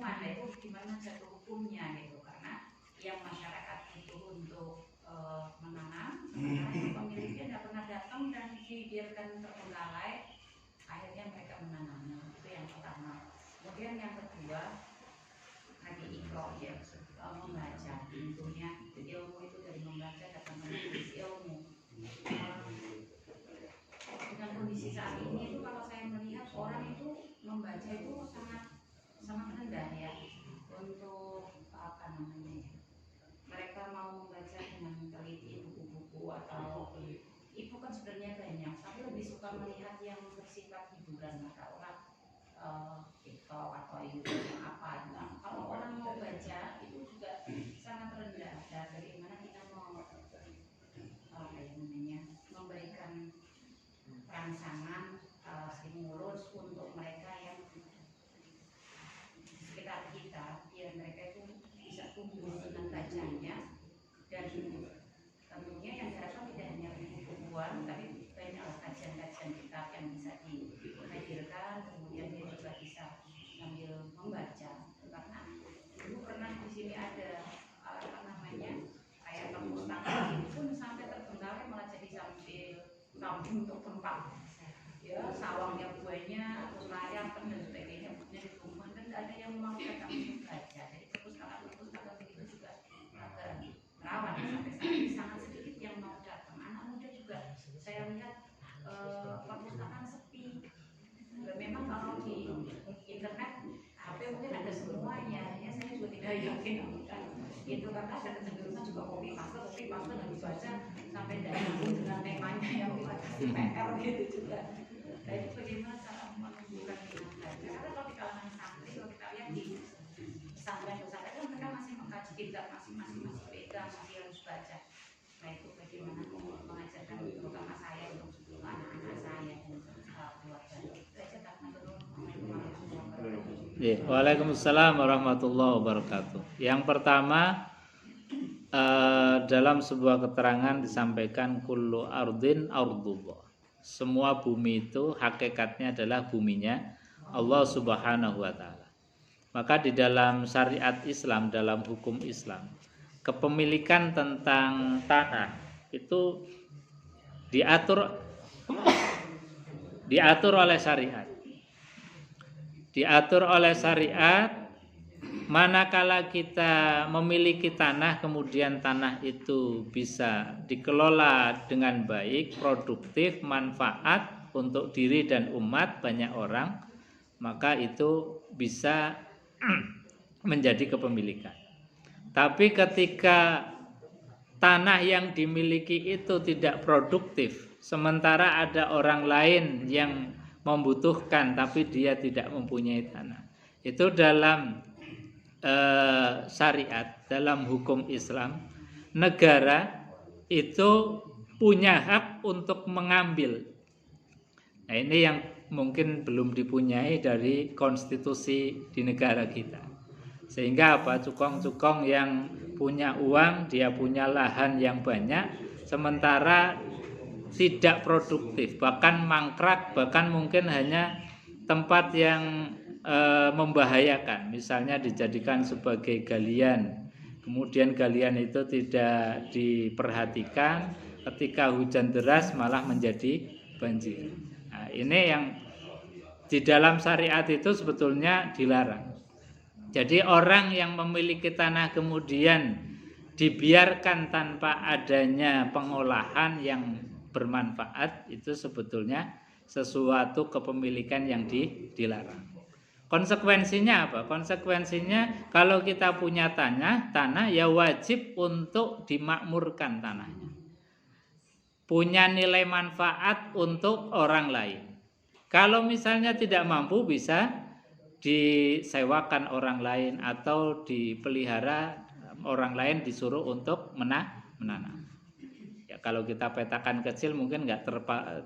semua. Nah itu gimana jatuh hukumnya gitu, karena yang masyarakat itu untuk menanam, sementara yang pemiliknya tidak pernah datang dan dibiarkan terbengkalai, akhirnya mereka menanamnya. Itu yang pertama. Kemudian yang kedua, lagi ikro ya, membaca. Tentunya ilmu itu dari membaca datang menulis ilmu. Dengan kondisi saat ini itu kalau saya melihat orang itu membaca itu sangat rendah ya, untuk apa namanya ya, mereka mau membaca dengan teliti buku-buku atau itu kan sebenarnya banyak, tapi lebih suka melihat yang bersifat hiburan, maka orang TikTok atau YouTube apa. Nah, kalau orang mau baca itu juga sangat rendah. Dan bagaimana kita mau apa ya namanya, memberikan rangsangan stimulus untuk mereka yang di sekitar kita, biar mereka itu bisa tumbuh dengan bacanya. Dan tentunya yang diharapkan tidak hanya buku-bukuan, tapi banyak kajian-kajian kitab yang bisa dihadirkan. Kemudian dia juga bisa sambil membaca, karena dulu pernah di sini ada apa namanya, kayak perpustakaan itu pun sampai terbengkalai, malah jadi samping untuk tempat ya sawangnya buahnya atau layar dan sebagainya, punya dikumpulkan dan tidak ada yang mau datang untuk baca. Jadi perpustakaan itu juga agak rawan sampai saat ini, sangat sedikit yang mau datang. Anak muda juga saya lihat perpustakaan sepi. Memang kalau di internet HP mungkin ada semuanya ya, saya juga tidak yakin itu, karena ada kecenderungan juga copy paste dan dibaca sampai tidak nyambung dengan temanya yang kita kasih PR gitu juga. Nah itu bagaimana cara menumbuhkan minat baca, karena kalau di kalangan santri, kalau kita lihat di pesantren-pesantren kan mereka masih mengkaji kitab, masih pegang, masih harus baca. Nah itu bagaimana mengajarkan terutama saya untuk anak-anak saya dan keluarga. Waalaikumsalam warahmatullahi wabarakatuh. Yang pertama, dalam sebuah keterangan disampaikan kullu ardin ardullah. Semua bumi itu hakikatnya adalah buminya Allah Subhanahu wa taala. Maka di dalam syariat Islam, dalam hukum Islam, kepemilikan tentang tanah itu diatur oleh syariat. Diatur oleh syariat. Manakala kita memiliki tanah, kemudian tanah itu bisa dikelola dengan baik, produktif, manfaat untuk diri dan umat banyak orang, maka itu bisa menjadi kepemilikan. Tapi ketika tanah yang dimiliki itu tidak produktif, sementara ada orang lain yang membutuhkan tapi dia tidak mempunyai tanah, itu dalam syariat, dalam hukum Islam, negara itu punya hak untuk mengambil. Nah ini yang mungkin belum dipunyai dari konstitusi di negara kita. Sehingga apa, cukong-cukong yang punya uang, dia punya lahan yang banyak, sementara tidak produktif, bahkan mangkrak, bahkan mungkin hanya tempat yang membahayakan. Misalnya dijadikan sebagai galian, kemudian galian itu tidak diperhatikan, ketika hujan deras malah menjadi banjir. Nah, ini yang di dalam syariat itu sebetulnya dilarang. Jadi orang yang memiliki tanah kemudian dibiarkan tanpa adanya pengolahan yang bermanfaat, itu sebetulnya sesuatu kepemilikan yang dilarang. Konsekuensinya apa? Konsekuensinya kalau kita punya tanah ya wajib untuk dimakmurkan tanahnya. Punya nilai manfaat untuk orang lain. Kalau misalnya tidak mampu, bisa disewakan orang lain atau dipelihara orang lain, disuruh untuk menanam. Ya kalau kita petakan kecil mungkin nggak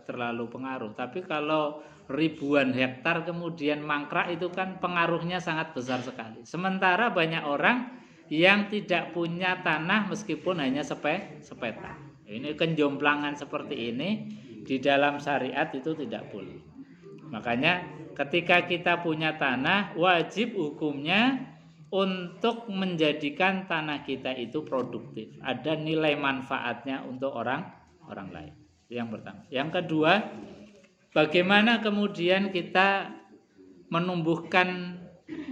terlalu pengaruh, tapi kalau ribuan hektar kemudian mangkrak itu kan pengaruhnya sangat besar sekali. Sementara banyak orang yang tidak punya tanah meskipun hanya sepetak. Ini kenjomplangan seperti ini di dalam syariat itu tidak boleh. Makanya ketika kita punya tanah, wajib hukumnya untuk menjadikan tanah kita itu produktif. Ada nilai manfaatnya untuk orang lain. Yang pertama. Yang kedua, bagaimana kemudian kita menumbuhkan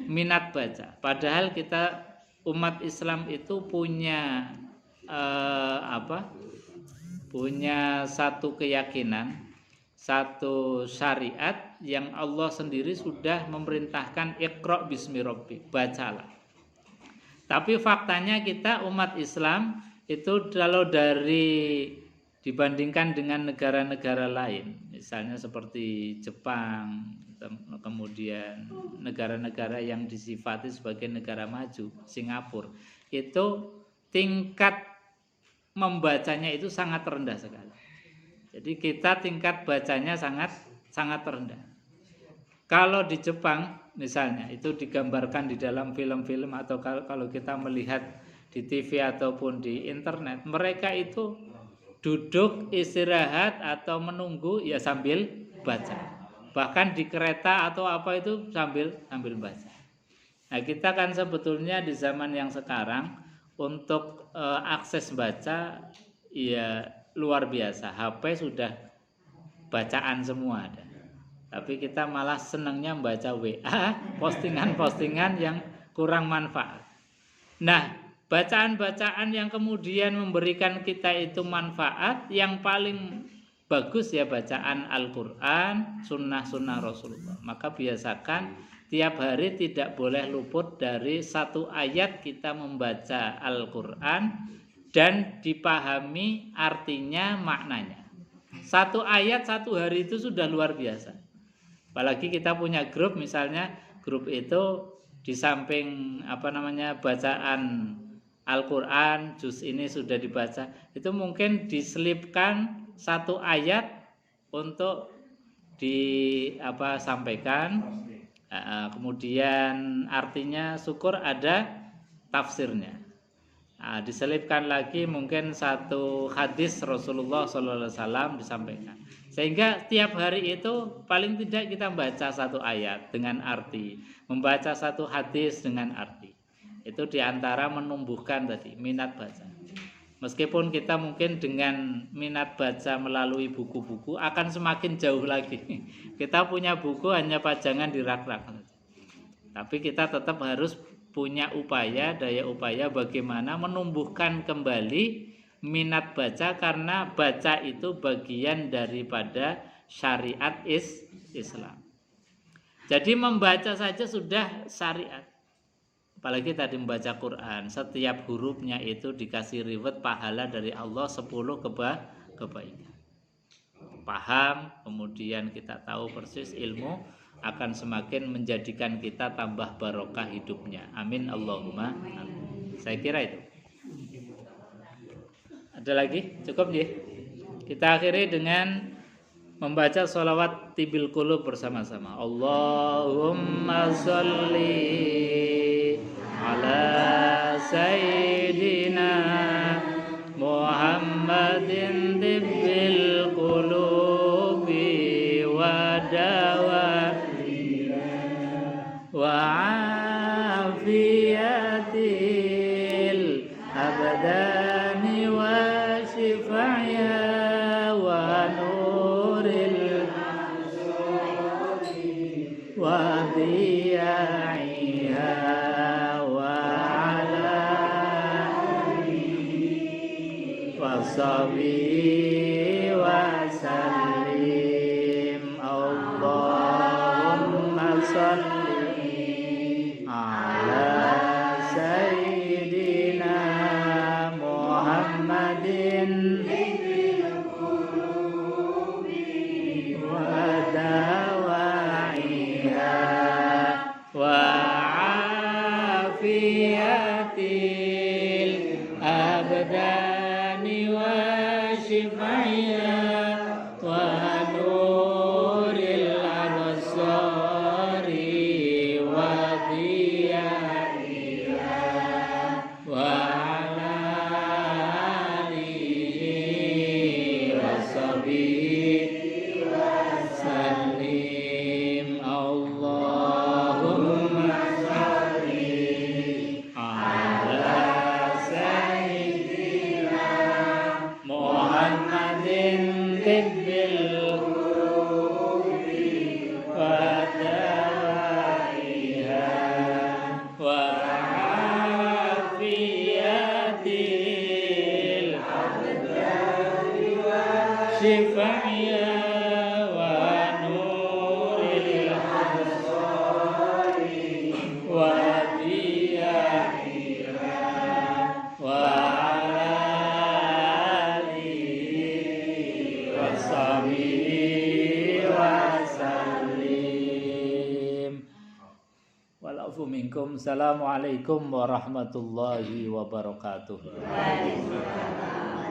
minat baca. Padahal kita umat Islam itu punya punya satu keyakinan, satu syariat yang Allah sendiri sudah memerintahkan iqra bismi rabbik, bacalah. Tapi faktanya kita umat Islam itu kalau dibandingkan dengan negara-negara lain, misalnya seperti Jepang, kemudian negara-negara yang disifati sebagai negara maju, Singapura, itu tingkat membacanya itu sangat rendah sekali. Jadi kita tingkat bacanya sangat rendah. Kalau di Jepang misalnya itu digambarkan di dalam film-film atau kalau kita melihat di TV ataupun di internet, mereka itu duduk istirahat atau menunggu ya sambil baca. Bahkan di kereta atau apa itu sambil baca. Nah, kita kan sebetulnya di zaman yang sekarang untuk akses baca ya luar biasa. HP sudah bacaan semua ada. Tapi kita malah senangnya membaca WA, postingan-postingan yang kurang manfaat. Nah, bacaan-bacaan yang kemudian memberikan kita itu manfaat, yang paling bagus ya bacaan Al-Quran, sunnah-sunnah Rasulullah. Maka biasakan tiap hari tidak boleh luput dari satu ayat kita membaca Al-Quran dan dipahami artinya, maknanya. Satu ayat satu hari itu sudah luar biasa. Apalagi kita punya grup, misalnya grup itu di samping bacaan Al-Quran, juz ini sudah dibaca, itu mungkin diselipkan satu ayat untuk disampaikan. Kemudian artinya syukur ada tafsirnya. Diselipkan lagi mungkin satu hadis Rasulullah SAW disampaikan. Sehingga tiap hari itu paling tidak kita membaca satu ayat dengan arti, membaca satu hadis dengan arti. Itu diantara menumbuhkan tadi minat baca. Meskipun kita mungkin dengan minat baca melalui buku-buku akan semakin jauh lagi. Kita punya buku hanya pajangan di rak-rak. Tapi kita tetap harus punya daya upaya bagaimana menumbuhkan kembali minat baca, karena baca itu bagian daripada syariat Islam. Jadi membaca saja sudah syariat. Apalagi tadi membaca Quran, setiap hurufnya itu dikasih reward pahala dari Allah 10 kebaikan. Paham, kemudian kita tahu persis ilmu akan semakin menjadikan kita tambah barokah hidupnya. Amin Allahumma amin. Saya kira itu. Ada lagi? Cukup ya? Kita akhiri dengan membaca sholawat tibil qulub bersama-sama. Allahumma sholli ala sayyidina Muhammadin tibil qulubi wa dawaiha wa afiyatil abdani wa shifaiha wa nuril wa diyaiha wa ala wa sahbihi wa sallim. Allahumma sholli ala sayyidina Muhammadin wa dawaiha wa afiyatil abdani wa shifaiha wa nuril absari wa diyaiha wa ala alihi wa sahbihi wa sallim. astaghfiru minkum. Assalamualaikum warahmatullahi wabarakatuh. Waalaikumsalam.